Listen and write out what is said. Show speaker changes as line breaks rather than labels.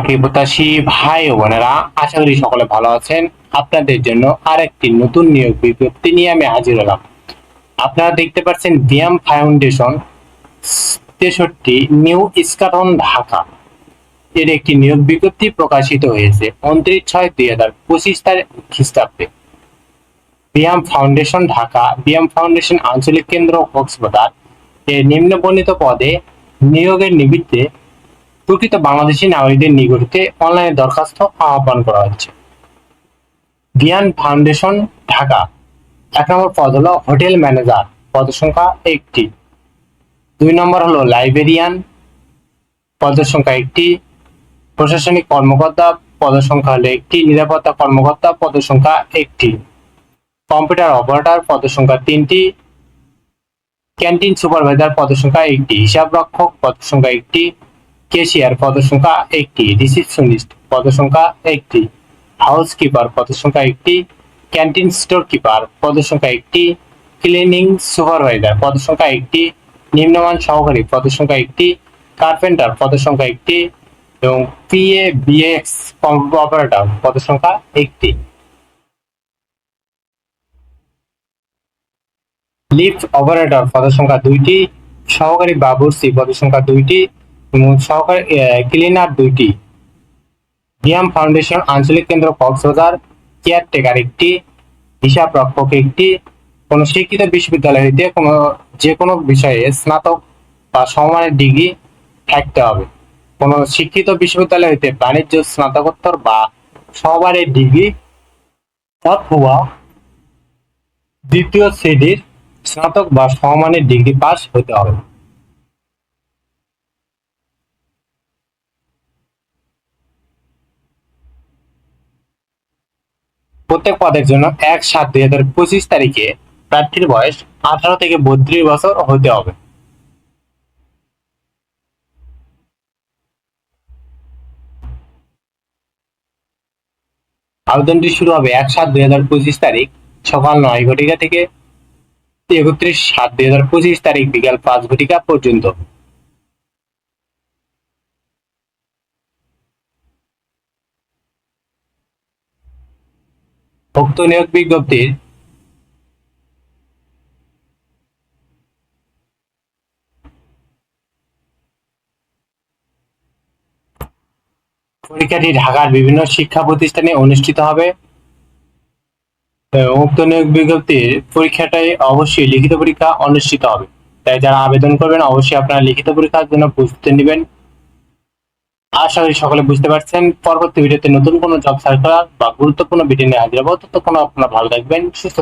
চাকরি প্রত্যাশী ভাই ও বোনেরা, আশা করি সকলে ভালো আছেন। আপনাদের জন্য আরেকটি নতুন নিয়োগ বিজ্ঞপ্তি নিয়ে আমি হাজির হলাম। আপনারা দেখতে পাচ্ছেন বিয়াম ফাউন্ডেশন 63 নিউ ইস্কাটন ঢাকা এর একটি নিয়োগ বিজ্ঞপ্তি প্রকাশিত হয়েছে 29/6/2025 তারিখ খ্রিস্টাব্দে। বিয়াম ফাউন্ডেশন ঢাকা, বিয়াম ফাউন্ডেশন আঞ্চলিক কেন্দ্র কক্সবাজার এর নিম্নবর্ণিত পদে নিয়োগের নিমিত্তে প্রকৃত বাংলাদেশী নাগরিকদের নিকট হতে অনলাইনে দরখাস্ত আহ্বান করা হচ্ছে। বিয়াম ফাউন্ডেশন ঢাকা 1 নম্বর পদ হলো হোটেল ম্যানেজার, পদ সংখ্যা 1টি। 2 নম্বর হলো লাইব্রেরিয়ান, পদ সংখ্যা 1টি। প্রশাসনিক কর্মকর্তা, পদ সংখ্যা হলো 1টি। নিরাপত্তা কর্মকর্তা, পদ সংখ্যা 1টি। কম্পিউটার অপারেটর, পদ সংখ্যা 3টি। ক্যান্টিন সুপারভাইজার, পদ সংখ্যা 1টি। হিসাব রক্ষক, পদ সংখ্যা 1টি। ক্যাশিয়ার, পদ সংখ্যা 1টি। রিসিপশনিস্ট, পদ সংখ্যা 1টি। হাউসকিপার, পদ সংখ্যা 1টি। ক্যান্টিন স্টোর কিপার, পদ সংখ্যা 1টি। ক্লিনিং সুপারভাইজার, পদ সংখ্যা 1টি। নিম্নমান সহকারী, পদ সংখ্যা 1টি। কার্পেন্টার, পদ সংখ্যা 1টি এবং PABX অপারেটর, পদ সংখ্যা 1টি। লিফট অপারেটর, পদ সংখ্যা 2টি। সহকারী বাবুর্চি, পদ সংখ্যা 2টি এবং সহকারী ক্লিনার 2টি। বিয়াম ফাউন্ডেশন আঞ্চলিক কেন্দ্র কক্সবাজার কেয়ারটেকার 1টি। হিসাব রক্ষক 1টি। কোন শিক্ষিত বিশ্ববিদ্যালয় হইতে যে কোনো বিষয়ে স্নাতক বা সমমানের ডিগ্রি থাকতে হবে। কোন শিক্ষিত বিশ্ববিদ্যালয় হইতে বাণিজ্য স্নাতকোত্তর বা সমমানের ডিগ্রি অথবা দ্বিতীয় শ্রেণীর স্নাতক বা সমমানের ডিগ্রি পাস হতে হবে। প্রত্যেক পদের জন্য 1/7/2025 তারিখে প্রার্থীর বয়স 18 থেকে 32 বছর হতে হবে। আবেদনটি শুরু হবে 1/7/2025 তারিখ সকাল 9 ঘটিকা থেকে 31/7/2025 তারিখ বিকাল 5 ঘটিকা পর্যন্ত। উক্ত নিয়োগ বিজ্ঞপ্তির পরীক্ষাটি ঢাকার বিভিন্ন শিক্ষা প্রতিষ্ঠানে অনুষ্ঠিত হবে। উক্ত নিয়োগ বিজ্ঞপ্তির পরীক্ষাটাই অবশ্যই লিখিত পরীক্ষা অনুষ্ঠিত হবে, তাই যারা আবেদন করবেন অবশ্যই আপনারা লিখিত পরীক্ষার জন্য প্রস্তুতি নেবেন। আশা করি সকলে বুঝতে পারছেন। পরবর্তী ভিডিওতে নতুন কোনো জব সার্কুলার বা গুরুত্বপূর্ণ ভিডিও নিয়ে হাজির হবো। ততক্ষণ আপনারা ভালো থাকবেন, সুস্থ থাকবেন।